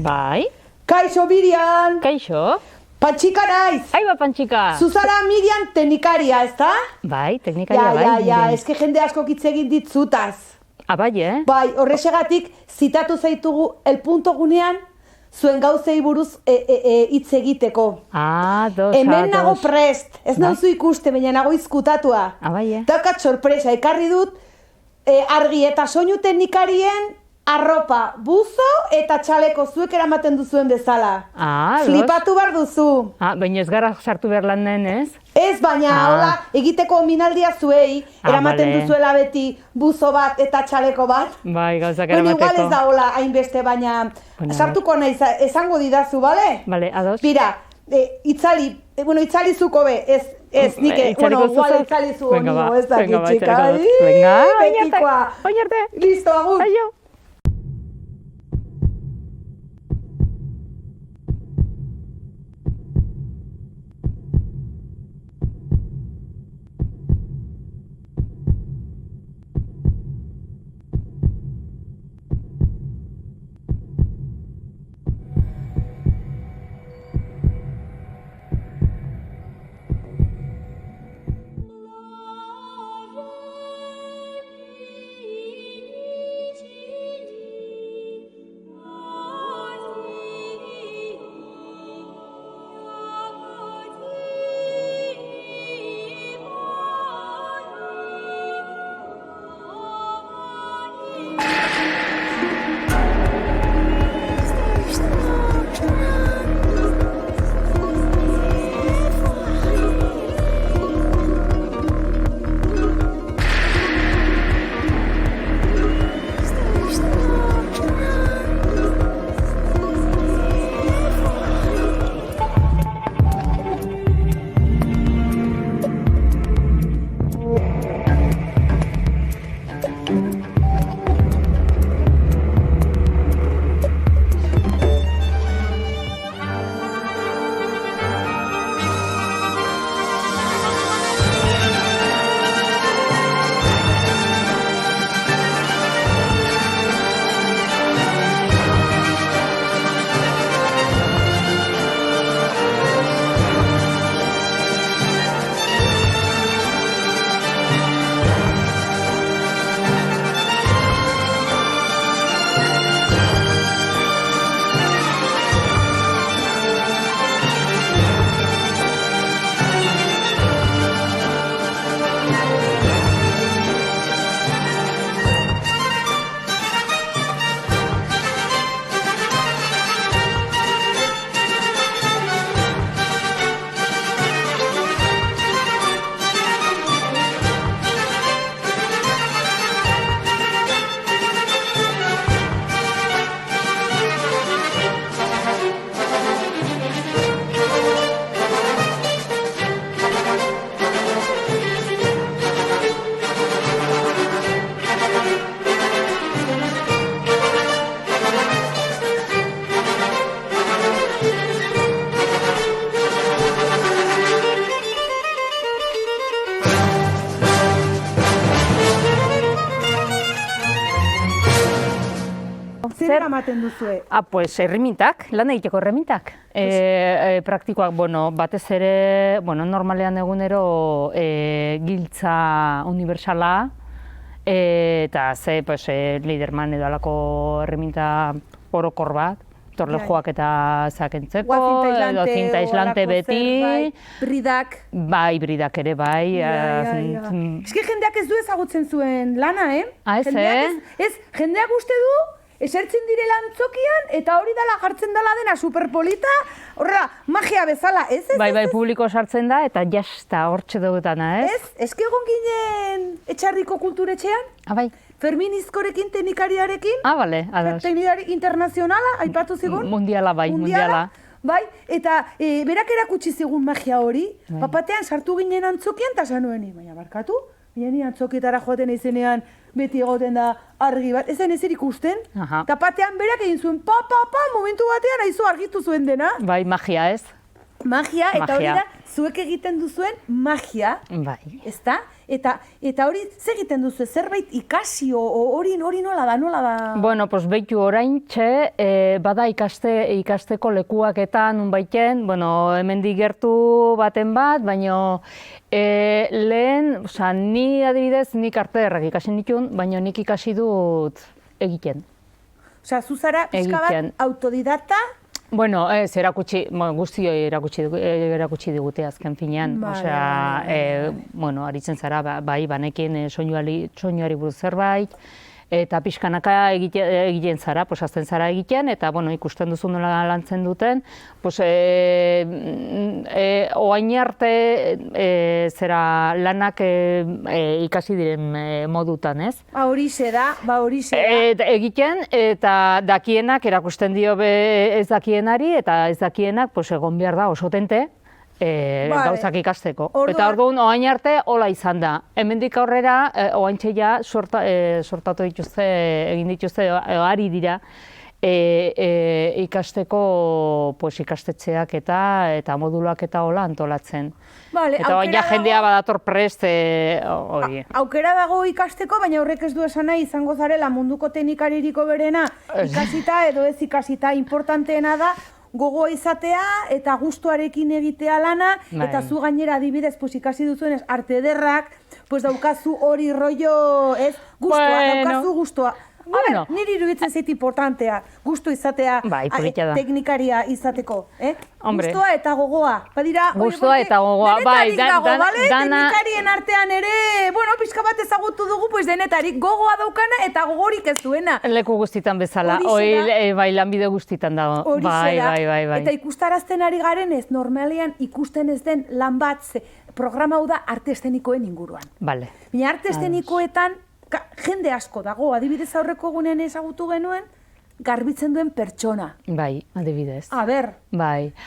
Bai. Kaixo, Miriam! Kaixo? Pantxika naiz! Aiba, Pantxika! Zuzara Miriam teknikaria, ezta? Bai, teknikaria bai. Ja, eske jende asko hitz egin ditzutaz. Bai, Bai, horrexegatik zitatu zaitugu El Punto gunean zuen gauzei buruz hitz egiteko. Dos. Hemen nago prest, ez nauzu ikuste, baina nago izkutatua. Bai, Daukat sorpresa, ekarri dut argi eta soinu teknikarien arropa, buzo eta txaleko zuek eramaten duzuen bezala. Flipatu behar duzu. Baina ez gara sartu behar lan den, ez? Ez, baina hola, egiteko minaldia zuei, eramaten duzuela beti buzo bat eta txaleko bat. Bai, gauzak eramateko. Igual ez da hola hainbeste, baina sartuko nahi esango didazu, bale? Bale, ados. Bira, itzali zuko be, ez, nik, igual itzali zu honio, ez da kitxika. Venga, oinarte. Listo, agur. Aio. Zer eramaten duzue? Pues erremintak, lan egiteko erremintak. Praktikoak, batez ere, normalean egunero giltza universala, eta Leiderman edo alako erreminta orokor bat, torlejoak eta zakentzeko, edo zinta aislante beti. Bridak. Bai, bridak ere, bai. Eske jendeak ez du ezagutzen zuen lana, Ez, Ez, jendeak uste du, esertzen direla antzokian, eta hori dela jartzen dela dena superpolita, horrela, magia bezala, ez? Bai, publiko sartzen da, eta jasta hortxe dugutana, ez? Ez, eske egon ginen Etxarriko kulturetxean? Bai. Fermin Izkorekin, teknikariarekin. Bale, ados. Teknikari internazionala, aipatu zigun? Mundiala, bai, mundiala. Bai, eta berak erakutsi zigun magia hori, papatean sartu ginen antzokian, eta zanuen, baina barkatu, ni antzokietara joaten izenean beti egoten da argi bat, ez den ezer ikusten, eta patean berak egin zuen, momentu batean aizu argitu zuen dena. Bai, magia ez. Magia, eta hori Magia. da, zuek egiten duzuen magia, Bai. ezta? Eta hori, ze egiten duzu, zerbait ikasi, hori nola da? Bueno, pues behitu oraintxe, bada ikasteko lekuak nunbaiten, bueno, hemendik gertu baten bat, baina lehen, osea, ni adibidez, nik arte ederrak ikasi nituen, baina nik ikasi dut egiten. Osea, zuzara, pixka bat, Egiten. autodidakta, Bueno, ez, guztioi erakutsi digute azken finean. Vale, Osea, vale. bueno, aritzen zara, bai, banekin soinuari buruz zerbait, eta pixkanaka egiten zara, pues azten zara egiten, eta bueno, ikusten duzu nola lantzen duten, pues oain arte zera lanak ikasi diren modutan, ez? horixe da. Egiten, eta dakienak erakusten dio ez dakienari, eta ez dakienak pues, egon behar da oso tente gauzak ikasteko. Eta orduan, oain arte, hola izan da. Hemendik aurrera, oaintxe ja sortatu dituzte, egin dituzte, ari dira, ikasteko ikastetxeak eta moduluak eta hola antolatzen. Vale, Eta ja jendea badator prest hori. Aukera dago ikasteko, baina horrek ez du esan nahi izango zarela munduko teknikaririko berena ikasita edo ez ikasita. Importanteena da gogoa izatea eta gustuarekin egitea lana, eta zu gainera adibidez ikasi duzuenez arte ederrak, daukazu hori rollo, ez? Daukazu gustua. A ber, niri iruditzen zait importantea, gustu izatea, teknikaria izateko, Gustua eta gogoa. Gustua eta gogoa, bai, teknikarien artean ere, bueno, pixka bat ezagutu dugu, denetarik gogoa daukana eta gogorik ez duena. Leku guztitan bezala, bai, lanbide guztitan dago, bai. Eta ikustarazten ari garen ez, normalean ikusten ez den lan bat, programa hau da arte eszenikoen inguruan. Bale. Baina arte eszenikoetan, jende asko dago, adibidez aurreko egunean ezagutu genuen, garbitzen duen pertsona. Bai, adibidez. A ber,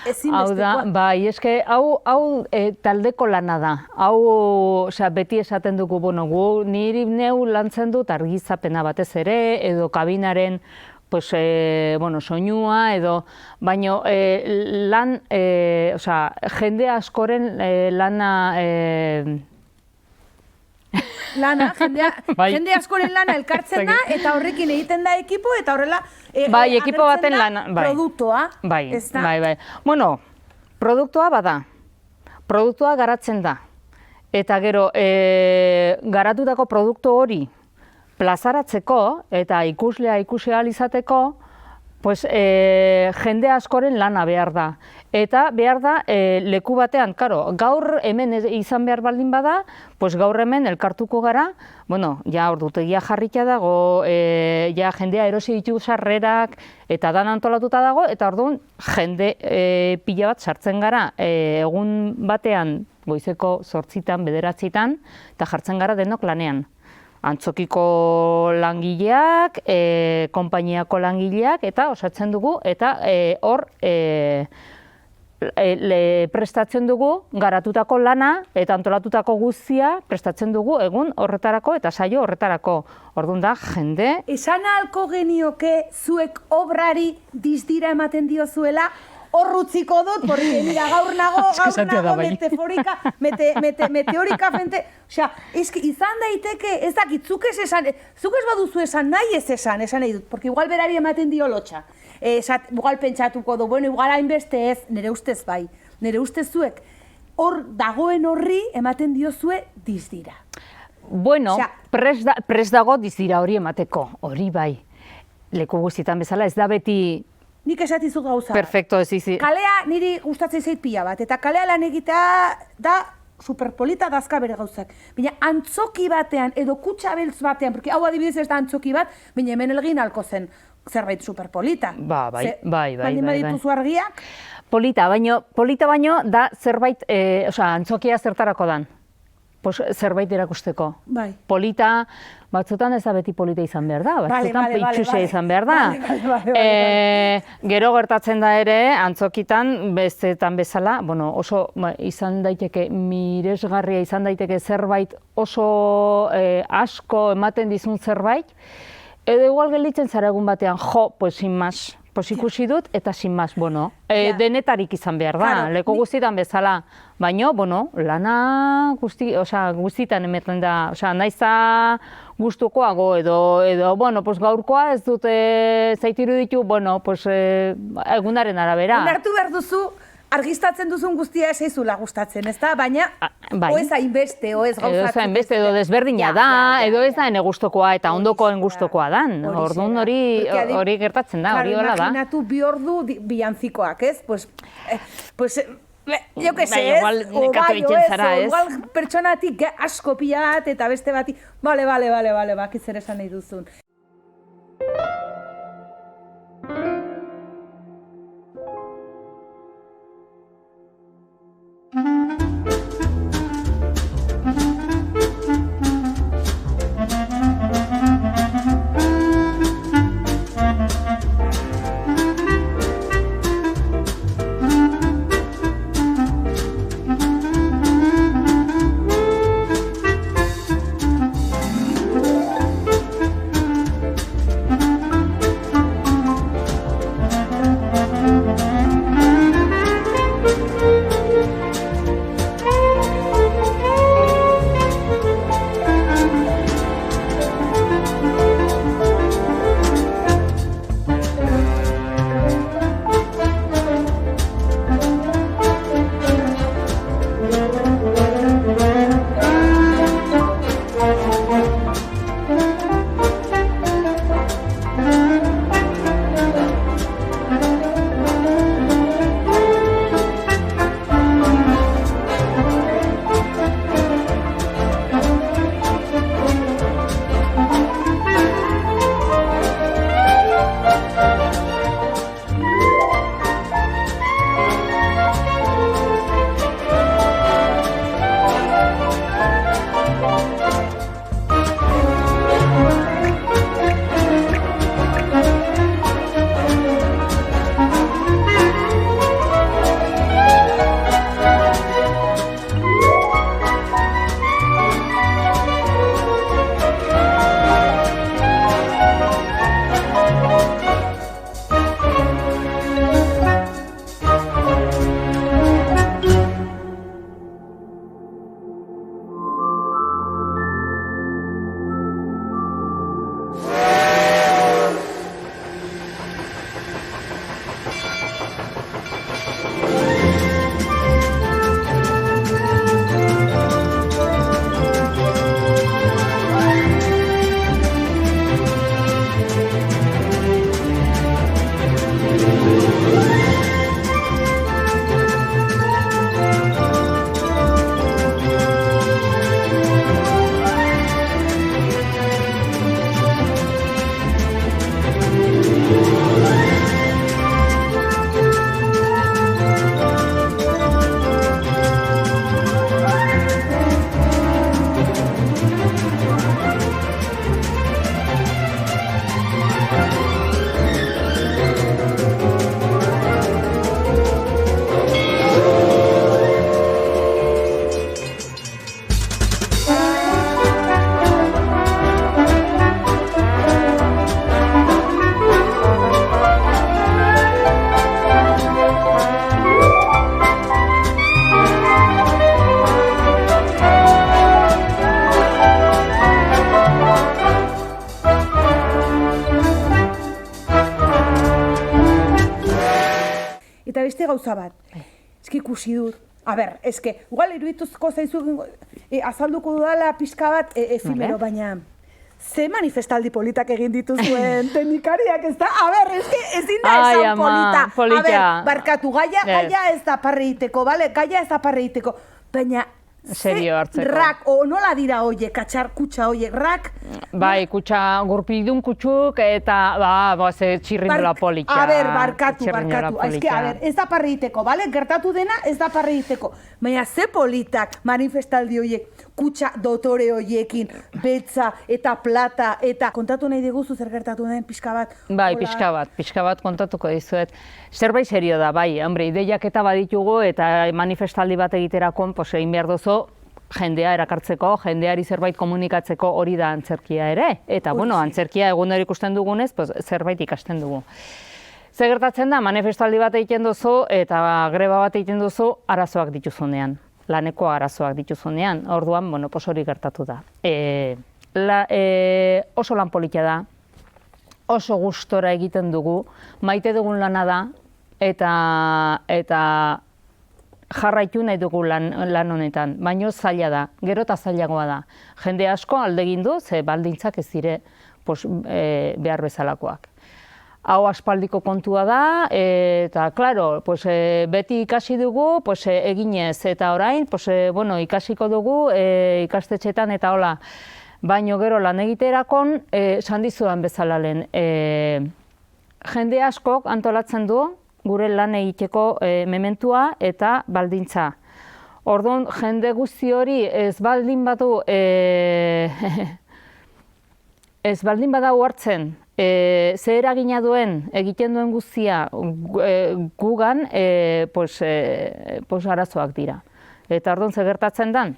ezinbestekoa. Bai, eske, hau taldeko lana da. Hau, beti esaten dugu, niri neu lantzen dut argizapena batez ere, edo kabinaren soinua, edo, baino lan, jende askoren lana, jende askoren lana elkartzen da, eta horrekin egiten da ekipo, eta horrela agertzen da produktua. Bai. Bueno, produktua bada, produktua garatzen da, eta gero, garatutako produktu hori plazaratzeko, eta ikuslea ikusi ahal izateko, jende askoren lana behar da. Eta behar da leku batean, gaur hemen izan behar baldin bada, gaur hemen elkartuko gara, ja ordutegia jarrita dago, ja jendea erosi ditu sarrerak, eta dan antolatuta dago, eta orduan jende pila bat sartzen gara egun batean, goizeko 8-tan, 9-tan, eta jartzen gara denok lanean. Antzokiko langileak, konpainiako langileak, eta osatzen dugu, eta hor prestatzen dugu garatutako lana eta antolatutako guztia prestatzen dugu egun horretarako eta saio horretarako. Orduan da, jende... Esan ahalko genioke zuek obrari dizdira ematen diozuela, horrutziko dut, porque mira, gaur nago meteorika fente... Osea, izan daiteke, ez dakit, zuk ez baduzu esan nahi ez esan nahi dut, porque igual berari ematen dio lotxa. Igual pentsatuko du, igual hainbeste ez, nire ustez bai. Nire ustez zuek, hor dagoen horri ematen diozue dizdira. Bueno, prest dago dizdira hori emateko, hori bai. Leku guztietan bezala, ez da beti... Nik esatizu gauza. Perfecto, ez izi. Kalea niri gustatzen zait pila bat, eta kalea lan egitea da superpolita dazka bere gauzak. Baina antzoki batean edo kutxa beltz batean, porque hau adibidez ez da antzoki bat, baina hemen elgin halko zen zerbait superpolita. Bai. Baldin badituzu argiak? Polita baino da zerbait, antzokia zertarako dan. Zerbait erakusteko. Bai. Polita, batzutan ez da beti polita izan behar da, batzutan itxusia izan behar da. Gero gertatzen da ere, antzokitan, bestetan bezala, oso izan daiteke, miresgarria izan daiteke zerbait oso asko ematen dizun zerbait, edo igual gelditzen zara egun batean, sin más, pues ikusi dut, eta sin más, bueno, denetarik izan behar da, leku guztietan bezala, baina, bueno, lana guztietan ematen da, naizta gustukoago edo, bueno, pues gaurkoa ez dute zaitiru ditu, bueno, pues egunaren arabera. Onartu behar duzu, argistatzen duzun guztia esaizula gustatzen, ez da? Baina, o ez hainbeste, o ez gauzatzen. Edo ez hainbeste, edo desberdina da, edo ez da ene gustokoa eta ondokoen gustokoa dan. Orduan hori gertatzen da, hori hola da. Imaginatu bi ordu biantzikoak, ez? Pues, jo que sé, igual nekatu egiten zara, ez? Igual pertsonatik asko pilat eta beste bati, bale, bakiz ere esan nahi duzun. beste gauza bat. Eski ikusi dut. A ber, eske, igual irudituzko zaizu azalduko dudala pixka bat efimero, baina ze manifestaldi politak egin dituzuen teknikariak, ez da? A ber, eske ezin da esan polita. A ber, barkatu, gaia ez da parre egiteko, bale? Gaia ez da parre egiteko. Baina, serio hartzeko. Rak, o nola dira hoiek, katxar kutsa hoiek, rak? Bai, kutsa gurpildun kutsuk eta ze txirrindula polita. A ber, barkatu. Aizke, a ber, ez da parre egiteko, bale? Gertatu dena ez da parre egiteko. Baina ze politak manifestaldi hoiek, kutsa dotore hoiekin, betza eta plata, eta kontatu nahi diguzu zer gertatu den pixka bat? Bai, pixka bat kontatuko dizuet. Zerbait serio da, bai, hombre, ideiak eta baditugu eta manifestaldi bat egiterakon, egin behar duzu, jendea erakartzeko, jendeari zerbait komunikatzeko hori da antzerkia ere. Eta, bueno, antzerkia egun hori ikusten dugunez, zerbait ikasten dugu. Ze gertatzen da, manifestaldi bat egiten duzu eta greba bat egiten duzu arazoak dituzunean, laneko arazoak dituzunean, orduan, bueno, pos hori gertatu da. Oso lan polita da, oso gustora egiten dugu, maite dugun lana da, eta jarraitu nahi dugu lan honetan, baino zaila da, gero eta zailagoa da. Jende asko alde egin du, ze baldintzak ez dire behar bezalakoak. Hau aspaldiko kontua da, eta, klaro, beti ikasi dugu, eginez, eta orain, ikasiko dugu ikastetxetan, eta hola, baino gero lan egiterakon, esan dizudan bezala lehen, jende askok antolatzen du, gure lan egiteko mementua eta baldintza. Orduan, jende guzti hori ez baldin bada hartzen, ze eragina duen, egiten duen guztia gugan, arazoak dira. Eta orduan, ze gertatzen dan,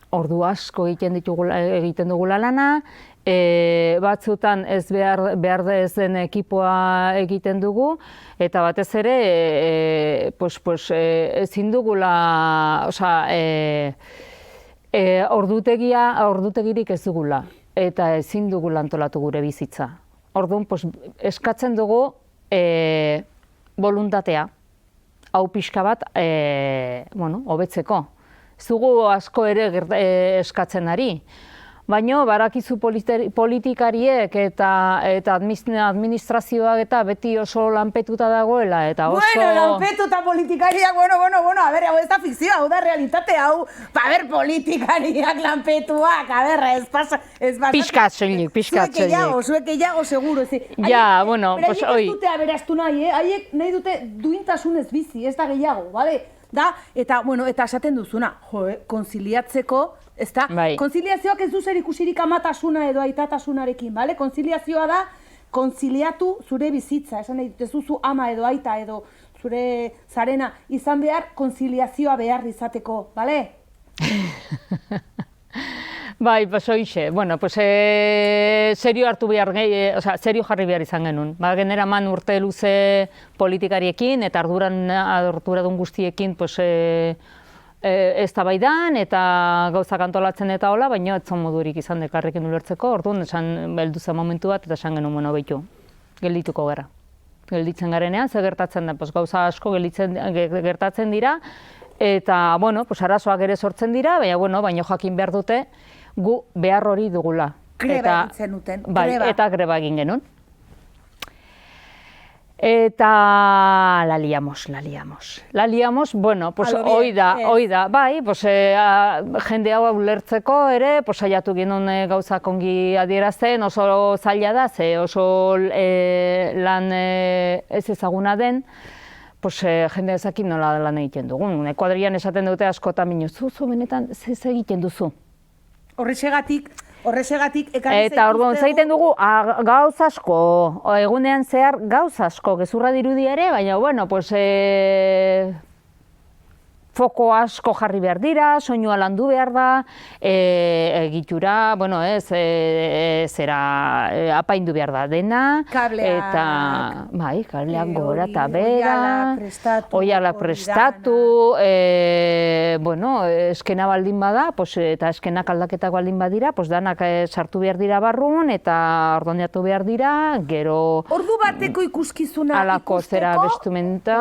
ordu asko egiten dugula lana, batzutan ez behar ez den ekipoa egiten dugu, eta batez ere ezin dugula, ordutegirik ez dugula, eta ezin dugula antolatu gure bizitza. Orduan, eskatzen dugu voluntatea, hau pixka bat, hobetzeko. Zugu asko ere eskatzen ari. Baina, barakizu politikariek eta administrazioak eta beti oso lanpetuta dagoela, eta oso... Bueno, lanpetuta politikariak, a ber, hau ez da fikzioa, hau da realitate, hau, politikariak lanpetuak, a ber, ez pasa... Piskat soilik. Zuek gehiago, seguro. Ja, bueno, pues hoi... Haiek ez dute aberaztu nahi, haiek nahi dute duintasunez bizi, ez da gehiago, bale? Eta esaten duzuna, konziliatzeko, ezta? Konziliazioak ez du zer ikusirik amatasuna edo aitatasunarekin, bale? Konziliazioa da, konziliatu zure bizitza, esan nahi, ez duzu ama edo aita edo zure zarena izan behar, konziliazioa behar izateko, bale? Bai, hoixe, serio hartu behar, serio jarri behar izan genuen. Generaman urte luze politikariekin eta arduradun guztiekin eztabaidan eta gauzak antolatzen eta hola, baina ez zon modurik izan dekarrekin ulertzeko, orduan esan heldu zen momentu bat eta esan genuen, behitu, geldituko gara. Gelditzen garenean, ze gertatzen da, gauza asko gertatzen dira, eta, arazoak ere sortzen dira, baina jakin behar dute, gu behar hori dugula. Greba egiten duten. Eta greba egin genuen. Eta la liamos. Hoi da, bai, jende hau ulertzeko ere, saiatu genuen gauzak ongi adierazten, oso zaila da, ze oso lan ez ezaguna den, jende ezakin nola lan egiten dugun. Kuadrian esaten dute askotan minuzu, benetan, ez egiten duzu. Horrexegatik ekarri zaituztegu. Eta orduan zaiten dugu gauz asko, egunean zehar gauz asko, gezurra dirudi ere, baina, foko asko jarri behar dira, soinua landu behar da, egitura, apaindu behar da dena. Kableak. Bai, kableak gora eta bera. Oialak prestatu. Eskena baldin bada, eta eskenak aldaketak baldin badira, danak sartu behar dira barrun, eta ordoneatu behar dira, gero... Ordu bateko ikuskizuna alako zera bestumenta.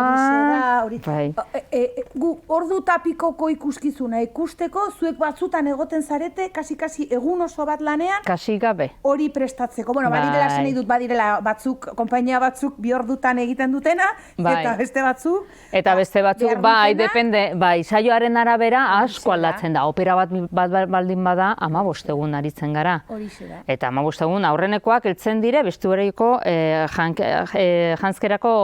Ordu tapikoko ikuskizuna ikusteko, zuek batzutan egoten zarete, kasi egun oso bat lanean, kasi gabe. Hori prestatzeko. Badirela zen dut, badirela batzuk, konpainia batzuk bi ordutan egiten dutena, eta beste batzuk... Eta beste batzuk, depende, saioaren arabera asko aldatzen da. Opera bat baldin bada, 15 egun aritzen gara. Horixe da. Eta 15 egun aurrenekoak heltzen dire, bestuereko janzkerako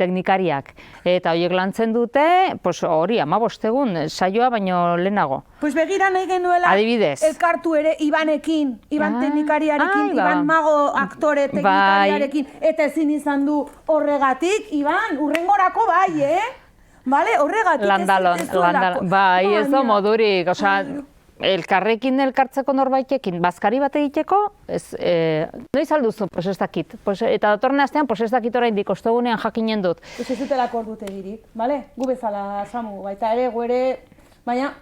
teknikariak. Eta horiek lantzen dute, hori 15 egun, saioa baino lehenago. Begira nahi genuela, elkartu ere Ibanekin, Iban teknikariarekin, Iban mago aktore teknikariarekin, eta ezin izan du horregatik, Iban, urrengorako bai, Horregatik ez da modurik, elkarrekin elkartzeko norbaitekin bazkari bat egiteko, noiz alduzu, pues ez dakit. Eta datorren astean, pues ez dakit oraindik ostegunean jakinen dut. Ez dutelako ordutegirik, bale? Gu bezala, Samu, baita ere, gu ere, baina...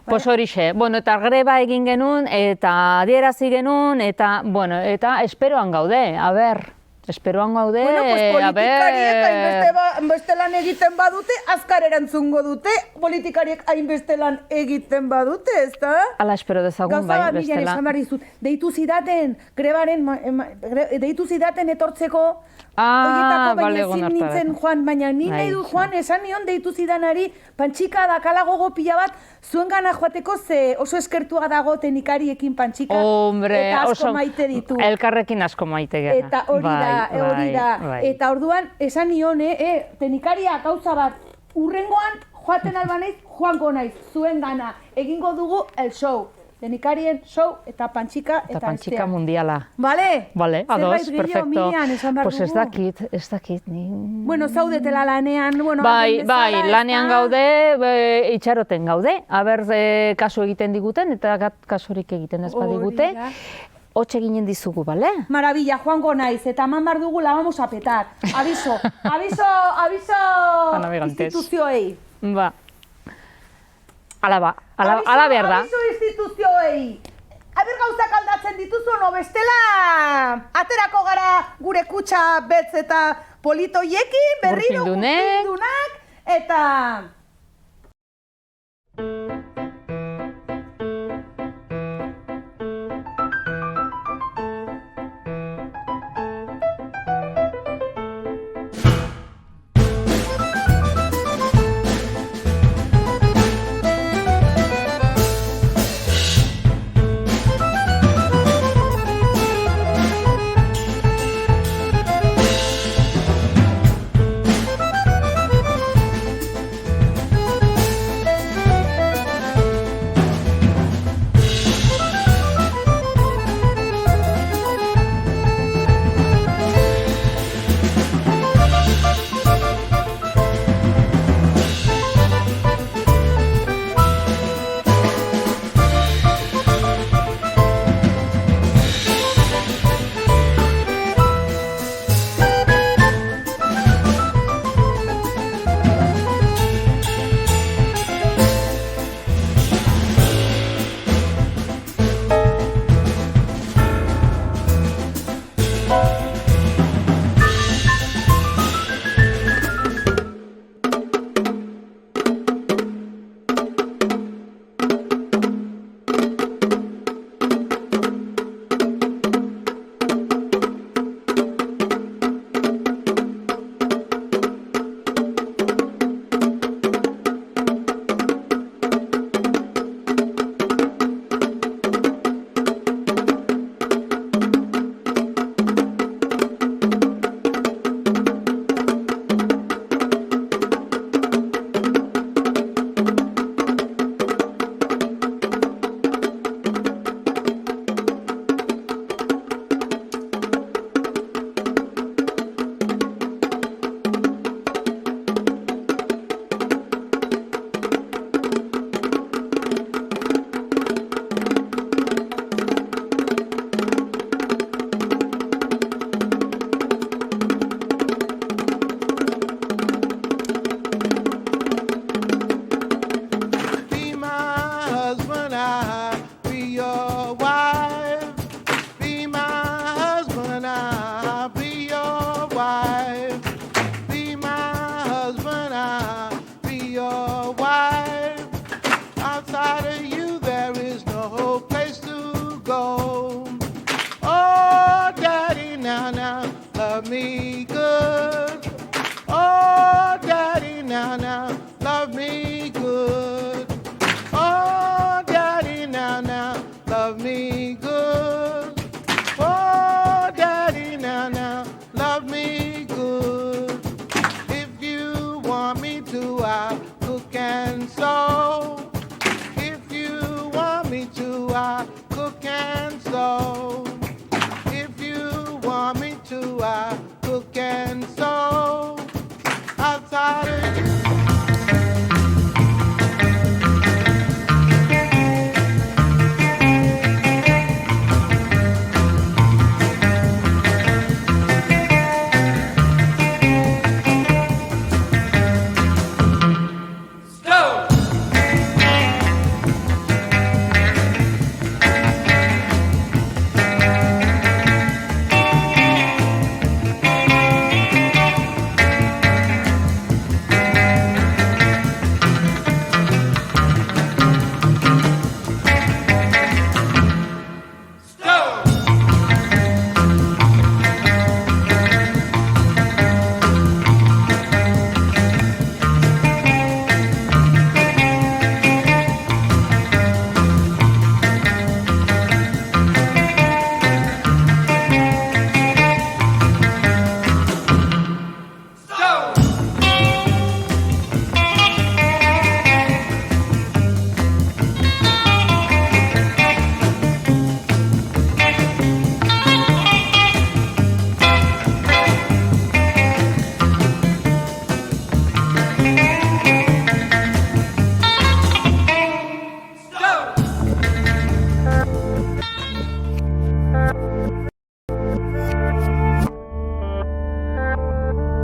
Pues horixe, bueno, eta greba egin genuen, eta adierazi genuen, eta, bueno, eta esperoan gaude, a ber, esperoan gaude, bueno, pues politikariek hainbeste lan egiten badute, azkar erantzungo dute, politikariek hainbeste lan egiten badute, ez da? Ala espero dezagun, bai, bestela. Gauza, Miriam, esan behar dizut, deitu zidaten, grebaren, deitu zidaten etortzeko, horietako, baina ezin nintzen joan, baina ni nahi dut joan, esan nion deitu zidanari, Pantxika dakala gogo pila bat, zuen gana joateko ze oso eskertua dago teknikariekin Pantxika, eta asko maite ditu. Elkarrekin asko maite gara. Eta hori da, eta orduan esan nion, teknikaria gauza bat, urrengoan joaten albanaiz, joango naiz, zuen gana, egingo dugu el show. Teknikarien show eta Pantxika eta Pantxika mundiala. Bale? Bale, ados, perfecto. Miriam, esan behar pues ez dakit, ni... Bueno, zaudetela lanean, bueno... Bai, lanean gaude, itxaroten gaude. Aber, kasu egiten diguten, eta kasurik egiten ez badigute. Hotxe ginen dizugu, bale? Maravilla, joango naiz, eta eman behar dugu la vamos a petar. Aviso, instituzioei. Ba. Ala behar da. Aviso instituzioei. Aber gauzak aldatzen dituzu, no bestela. Aterako gara gure kutxa betz eta politoiekin, berriro gurpildunak, eta... love me good. Oh, Daddy, now, love me